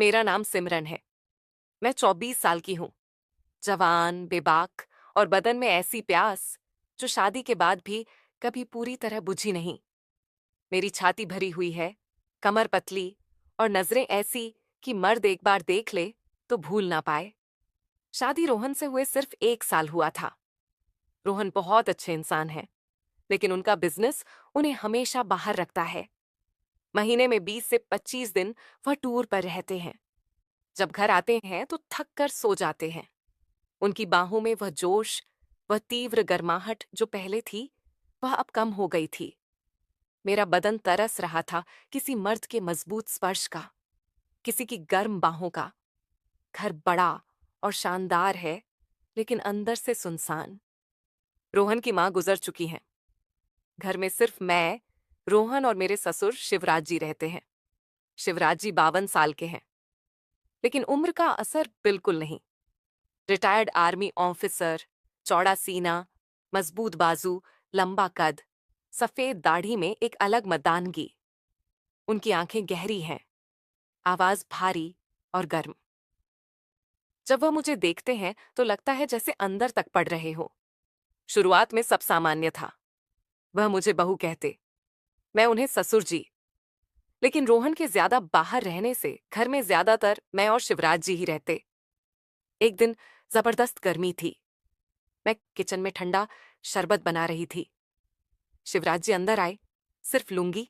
मेरा नाम सिमरन है। मैं 24 साल की हूँ। जवान, बेबाक और बदन में ऐसी प्यास जो शादी के बाद भी कभी पूरी तरह बुझी नहीं। मेरी छाती भरी हुई है, कमर पतली और नजरें ऐसी कि मर्द एक बार देख ले तो भूल ना पाए। शादी रोहन से हुए सिर्फ 1 साल हुआ था। रोहन बहुत अच्छे इंसान हैं, लेकिन उनका बिजनेस उन्हें हमेशा बाहर रखता है। महीने में 20 से 25 दिन वह टूर पर रहते हैं। जब घर आते हैं तो थक कर सो जाते हैं। उनकी बाहों में वह जोश, वह तीव्र गर्माहट जो पहले थी, वह अब कम हो गई थी। मेरा बदन तरस रहा था किसी मर्द के मजबूत स्पर्श का, किसी की गर्म बाहों का। घर बड़ा और शानदार है, लेकिन अंदर से सुनसान। रोहन की मां गुजर चुकी हैं। घर में सिर्फ मैं, रोहन और मेरे ससुर शिवराज जी रहते हैं। शिवराज जी 52 साल के हैं, लेकिन उम्र का असर बिल्कुल नहीं। रिटायर्ड आर्मी ऑफिसर, चौड़ा सीना, मजबूत बाजू, लंबा कद, सफेद दाढ़ी में एक अलग मर्दानगी। उनकी आंखें गहरी हैं, आवाज भारी और गर्म। जब वह मुझे देखते हैं तो लगता है जैसे अंदर तक पड़ रहे हो। शुरुआत में सब सामान्य था। वह मुझे बहू कहते, मैं उन्हें ससुर जी। लेकिन रोहन के ज्यादा बाहर रहने से घर में ज्यादातर मैं और शिवराज जी ही रहते। एक दिन जबरदस्त गर्मी थी। मैं किचन में ठंडा शरबत बना रही थी। शिवराज जी अंदर आए, सिर्फ लुंगी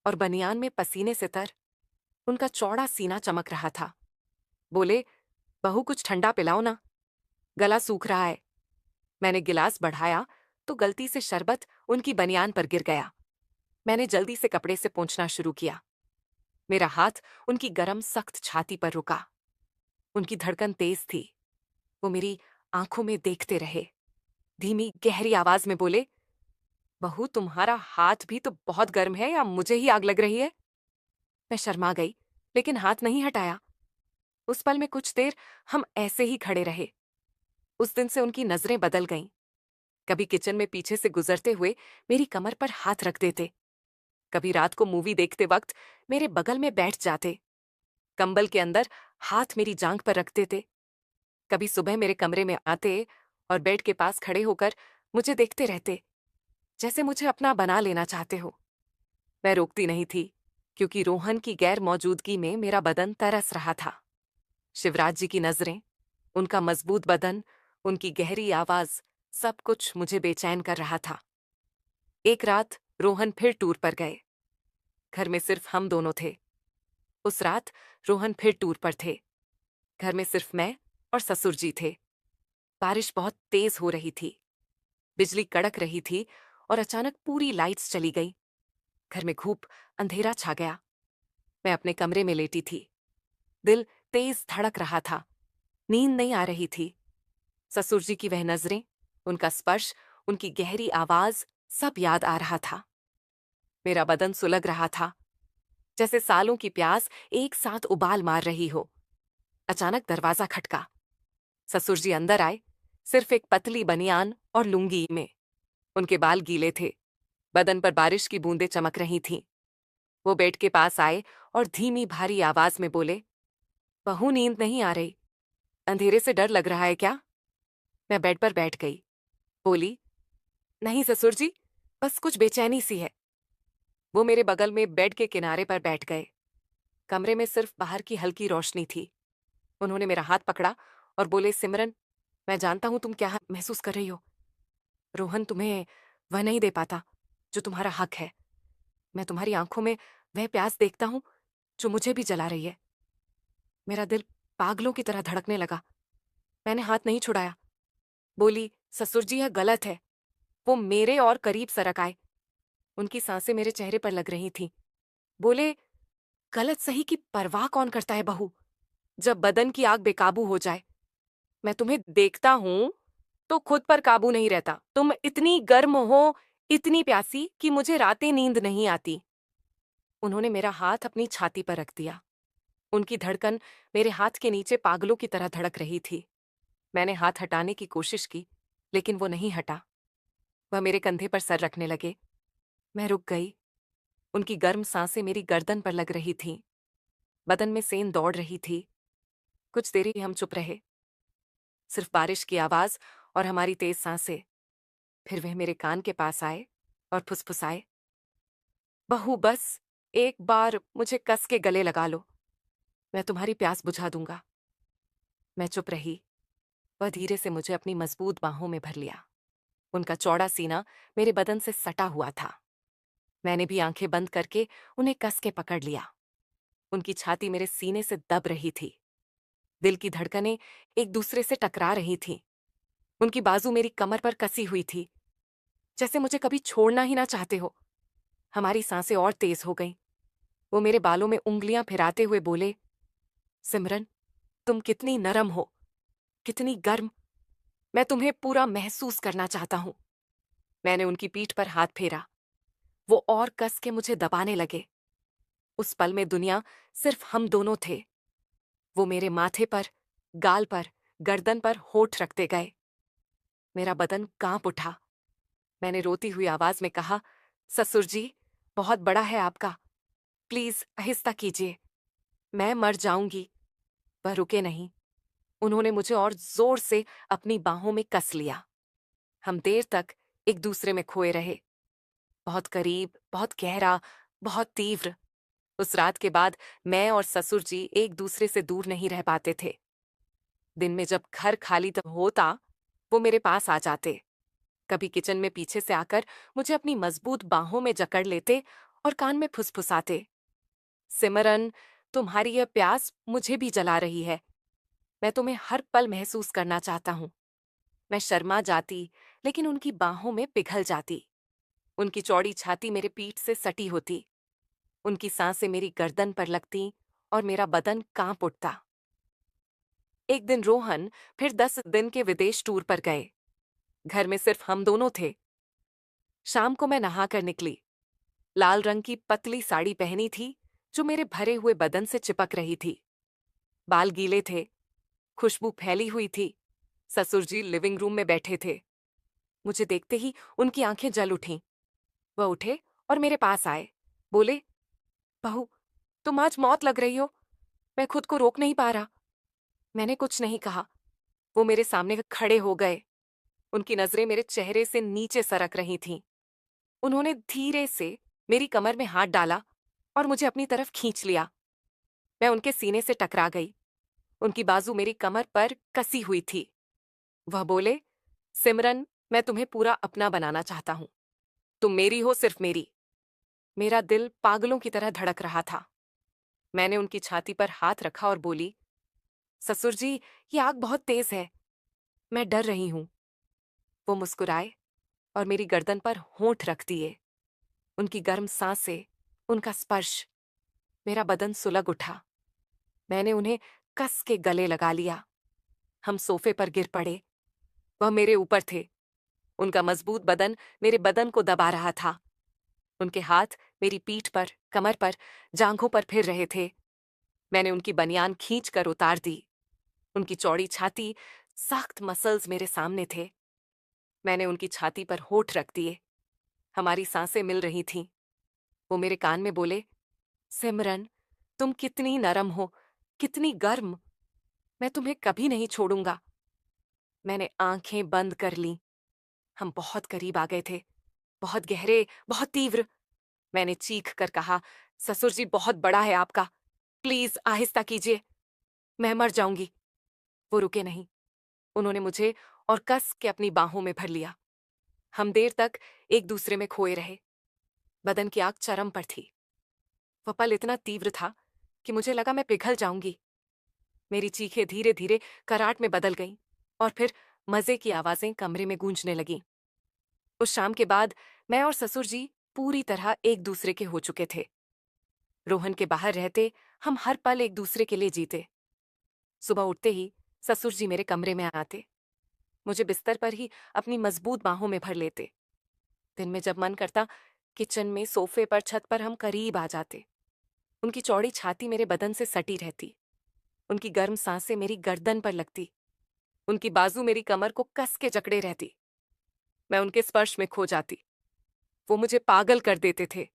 और बनियान में पसीने से तर। उनका चौड़ा सीना चमक रहा था। बोले, बहू कुछ ठंडा पिलाओ ना, गला सूख रहा है। मैंने गिलास बढ़ाया तो गलती से शरबत उनकी बनियान पर गिर गया। मैंने जल्दी से कपड़े से पोंछना शुरू किया। मेरा हाथ उनकी गरम सख्त छाती पर रुका। उनकी धड़कन तेज थी। वो मेरी आंखों में देखते रहे। धीमी गहरी आवाज में बोले, बहू तुम्हारा हाथ भी तो बहुत गर्म है, या मुझे ही आग लग रही है? मैं शर्मा गई, लेकिन हाथ नहीं हटाया। उस पल में कुछ देर हम ऐसे ही खड़े रहे। उस दिन से उनकी नजरें बदल गईं। कभी किचन में पीछे से गुजरते हुए मेरी कमर पर हाथ रख देते, कभी रात को मूवी देखते वक्त मेरे बगल में बैठ जाते, कंबल के अंदर हाथ मेरी जांघ पर रख देते। कभी सुबह मेरे कमरे में आते और बेड के पास खड़े होकर मुझे देखते रहते, जैसे मुझे अपना बना लेना चाहते हो। मैं रोकती नहीं थी, क्योंकि रोहन की गैर मौजूदगी में मेरा बदन तरस रहा था। शिवराज जी की नजरें, उनका मजबूत बदन, उनकी गहरी आवाज, सब कुछ मुझे बेचैन कर रहा था। एक रात रोहन फिर टूर पर गए। घर में सिर्फ हम दोनों थे। उस रात रोहन फिर टूर पर थे। घर में सिर्फ मैं और ससुर जी थे। बारिश बहुत तेज हो रही थी। बिजली कड़क रही थी और अचानक पूरी लाइट्स चली गई। घर में घूप अंधेरा छा गया। मैं अपने कमरे में लेटी थी। दिल तेज धड़क रहा था। नींद नहीं आ रही थी। ससुर जी की वह नजरें, उनका स्पर्श, उनकी गहरी आवाज, सब याद आ रहा था। मेरा बदन सुलग रहा था, जैसे सालों की प्यास एक साथ उबाल मार रही हो। अचानक दरवाजा खटका। ससुर जी अंदर आए, सिर्फ एक पतली बनियान और लुंगी में। उनके बाल गीले थे, बदन पर बारिश की बूंदें चमक रही थीं। वो बेड के पास आए और धीमी भारी आवाज में बोले, बहू नींद नहीं आ रही? अंधेरे से डर लग रहा है क्या? मैं बेड पर बैठ गई। बोली, नहीं ससुर जी, बस कुछ बेचैनी सी है। वो मेरे बगल में बेड के किनारे पर बैठ गए। कमरे में सिर्फ बाहर की हल्की रोशनी थी। उन्होंने मेरा हाथ पकड़ा और बोले, सिमरन, मैं जानता हूं तुम क्या महसूस कर रही हो। रोहन तुम्हें वह नहीं दे पाता जो तुम्हारा हक है। मैं तुम्हारी आंखों में वह प्यास देखता हूं जो मुझे भी जला रही है। मेरा दिल पागलों की तरह धड़कने लगा। मैंने हाथ नहीं छुड़ाया। बोली, ससुर जी यह गलत है। वो मेरे और करीब सरक आए। उनकी सांसें मेरे चेहरे पर लग रही थीं। बोले, गलत सही की परवाह कौन करता है बहू, जब बदन की आग बेकाबू हो जाए। मैं तुम्हें देखता हूं तो खुद पर काबू नहीं रहता। तुम इतनी गर्म हो, इतनी प्यासी कि मुझे रातें नींद नहीं आती। उन्होंने मेरा हाथ अपनी छाती पर रख दिया। उनकी धड़कन मेरे हाथ के नीचे पागलों की तरह धड़क रही थी। मैंने हाथ हटाने की कोशिश की, लेकिन वो नहीं हटा। वह मेरे कंधे पर सर रखने लगे। मैं रुक गई। उनकी गर्म सांसें मेरी गर्दन पर लग रही थीं। बदन में सेंध दौड़ रही थी। कुछ देर ही हम चुप रहे, सिर्फ बारिश की आवाज और हमारी तेज सांसें। फिर वह मेरे कान के पास आए और फुसफुसाए, बहू बस एक बार मुझे कस के गले लगा लो, मैं तुम्हारी प्यास बुझा दूंगा। मैं चुप रही। वह धीरे से मुझे अपनी मजबूत बाहों में भर लिया। उनका चौड़ा सीना मेरे बदन से सटा हुआ था। मैंने भी आंखें बंद करके उन्हें कस के पकड़ लिया। उनकी छाती मेरे सीने से दब रही थी। दिल की धड़कनें एक दूसरे से टकरा रही थीं। उनकी बाजू मेरी कमर पर कसी हुई थी, जैसे मुझे कभी छोड़ना ही ना चाहते हो। हमारी सांसें और तेज हो गईं। वो मेरे बालों में उंगलियां फिराते हुए बोले, सिमरन, तुम कितनी नरम हो, कितनी गर्म। मैं तुम्हें पूरा महसूस करना चाहता हूं। मैंने उनकी पीठ पर हाथ फेरा। वो और कस के मुझे दबाने लगे। उस पल में दुनिया सिर्फ हम दोनों थे। वो मेरे माथे पर, गाल पर, गर्दन पर होठ रखते गए। मेरा बदन कांप उठा। मैंने रोती हुई आवाज में कहा, ससुर जी, बहुत बड़ा है आपका, प्लीज आहिस्ता कीजिए, मैं मर जाऊंगी। वह रुके नहीं। उन्होंने मुझे और जोर से अपनी बाहों में कस लिया। हम देर तक एक दूसरे में खोए रहे, बहुत करीब, बहुत गहरा, बहुत तीव्र। उस रात के बाद मैं और ससुर जी एक दूसरे से दूर नहीं रह पाते थे। दिन में जब घर खाली तब होता, वो मेरे पास आ जाते। कभी किचन में पीछे से आकर मुझे अपनी मजबूत बाहों में जकड़ लेते और कान में फुसफुसाते, सिमरन, तुम्हारी यह प्यास मुझे भी जला रही है। मैं तुम्हें हर पल महसूस करना चाहता हूं। मैं शर्मा जाती, लेकिन उनकी बाहों में पिघल जाती। उनकी चौड़ी छाती मेरे पीठ से सटी होती। उनकी सांसें मेरी गर्दन पर लगती और मेरा बदन कांप उठता। एक दिन रोहन फिर 10 दिन के विदेश टूर पर गए। घर में सिर्फ हम दोनों थे। शाम को मैं नहाकर निकली। लाल रंग की पतली साड़ी पहनी थी, जो मेरे भरे हुए बदन से चिपक रही थी। बाल गीले थे, खुशबू फैली हुई थी। ससुर जी लिविंग रूम में बैठे थे। मुझे देखते ही उनकी आंखें जल उठीं। वह उठे और मेरे पास आए। बोले, बहू, तुम आज मौत लग रही हो। मैं खुद को रोक नहीं पा रहा। मैंने कुछ नहीं कहा। वो मेरे सामने खड़े हो गए। उनकी नजरें मेरे चेहरे से नीचे सरक रही थीं। उन्होंने धीरे से मेरी कमर में हाथ डाला और मुझे अपनी तरफ खींच लिया। मैं उनके सीने से टकरा गई। उनकी बाजू मेरी कमर पर कसी हुई थी। वह बोले, सिमरन, मैं तुम्हें पूरा अपना बनाना चाहता हूं। तुम मेरी हो, सिर्फ मेरी। मेरा दिल पागलों की तरह धड़क रहा था। मैंने उनकी छाती पर हाथ रखा और बोली, ससुर जी, ये आग बहुत तेज है, मैं डर रही हूं। वो मुस्कुराए और मेरी गर्दन पर होंठ रख दिए। उनकी गर्म सांसें, उनका स्पर्श, मेरा बदन सुलग उठा। मैंने उन्हें कस के गले लगा लिया। हम सोफे पर गिर पड़े। वह मेरे ऊपर थे। उनका मजबूत बदन मेरे बदन को दबा रहा था। उनके हाथ मेरी पीठ पर, कमर पर, जांघों पर फिर रहे थे। मैंने उनकी बनियान खींच कर उतार दी। उनकी चौड़ी छाती, सख्त मसल्स मेरे सामने थे। मैंने उनकी छाती पर होठ रख दिए। हमारी सांसें मिल रही थीं। वो मेरे कान में बोले, सिमरन, तुम कितनी नरम हो, कितनी गर्म। मैं तुम्हें कभी नहीं छोड़ूंगा। मैंने आंखें बंद कर लीं। हम बहुत करीब आ गए थे, बहुत गहरे, बहुत तीव्र। मैंने चीख कर कहा, ससुर जी, बहुत बड़ा है आपका, प्लीज आहिस्ता कीजिए, मैं मर जाऊंगी। वो रुके नहीं। उन्होंने मुझे और कस के अपनी बाहों में भर लिया। हम देर तक एक दूसरे में खोए रहे। बदन की आग चरम पर थी। वह पल इतना तीव्र था कि मुझे लगा मैं पिघल जाऊंगी। मेरी चीखें धीरे धीरे कराट में बदल गईं और फिर मजे की आवाजें कमरे में गूंजने लगीं। उस शाम के बाद मैं और ससुर जी पूरी तरह एक दूसरे के हो चुके थे। रोहन के बाहर रहते हम हर पल एक दूसरे के लिए जीते। सुबह उठते ही ससुर जी मेरे कमरे में आते, मुझे बिस्तर पर ही अपनी मजबूत बाहों में भर लेते। दिन में जब मन करता, किचन में, सोफे पर, छत पर हम करीब आ जाते। उनकी चौड़ी छाती मेरे बदन से सटी रहती। उनकी गर्म सांसें मेरी गर्दन पर लगती। उनकी बाजू मेरी कमर को कस के जकड़े रहती। मैं उनके स्पर्श में खो जाती। वो मुझे पागल कर देते थे।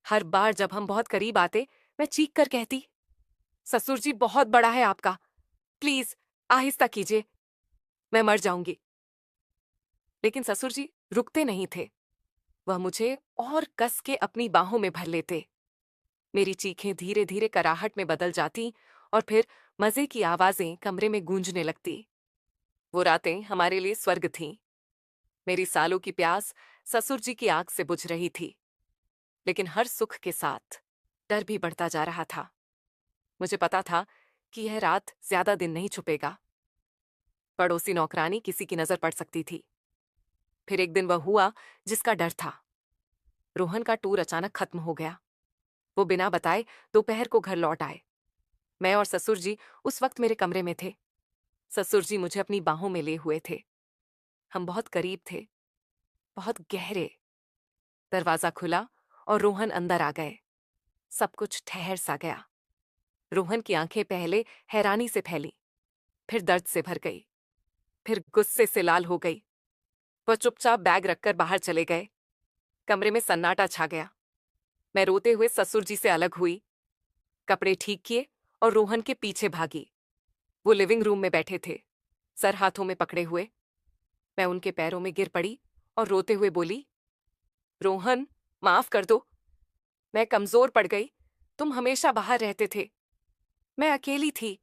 हर बार जब हम बहुत करीब आते, मैं चीख कर कहती, ससुर जी बहुत बड़ा है आपका, प्लीज आहिस्ता कीजिए, मैं मर जाऊंगी। लेकिन ससुर जी रुकते नहीं थे। वह मुझे और कस के अपनी बाहों में भर लेते। मेरी चीखें धीरे धीरे कराहट में बदल जाती और फिर मजे की आवाजें कमरे में गूंजने लगती। वो रातें हमारे लिए स्वर्ग थीं। मेरी सालों की प्यास ससुर जी की आंख से बुझ रही थी, लेकिन हर सुख के साथ डर भी बढ़ता जा रहा था। मुझे पता था कि यह रात ज्यादा दिन नहीं छुपेगा। पड़ोसी नौकरानी किसी की नजर पड़ सकती थी। फिर एक दिन वह हुआ जिसका डर था। रोहन का टूर अचानक खत्म हो गया। वो बिना बताए दोपहर को घर लौट आए। मैं और ससुर जी उस वक्त मेरे कमरे में थे। ससुर जी मुझे अपनी बाहों में लिए हुए थे। हम बहुत करीब थे, बहुत गहरे। दरवाजा खुला और रोहन अंदर आ गए। सब कुछ ठहर सा गया। रोहन की आंखें पहले हैरानी से फैली, फिर दर्द से भर गई, फिर गुस्से से लाल हो गई। वह चुपचाप बैग रखकर बाहर चले गए। कमरे में सन्नाटा छा गया। मैं रोते हुए ससुर जी से अलग हुई, कपड़े ठीक किए और रोहन के पीछे भागी। वो लिविंग रूम में बैठे थे, सर हाथों में पकड़े हुए। मैं उनके पैरों में गिर पड़ी और रोते हुए बोली, रोहन, माफ कर दो। मैं कमजोर पड़ गई। तुम हमेशा बाहर रहते थे, मैं अकेली थी।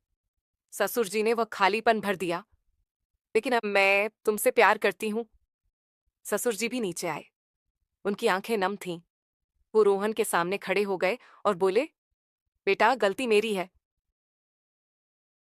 ससुर जी ने वह खालीपन भर दिया। लेकिन अब मैं तुमसे प्यार करती हूँ। ससुर जी भी नीचे आए। उनकी आंखें नम थीं। वो रोहन के सामने खड़े हो गए और बोले, बेटा, गलती मेरी है।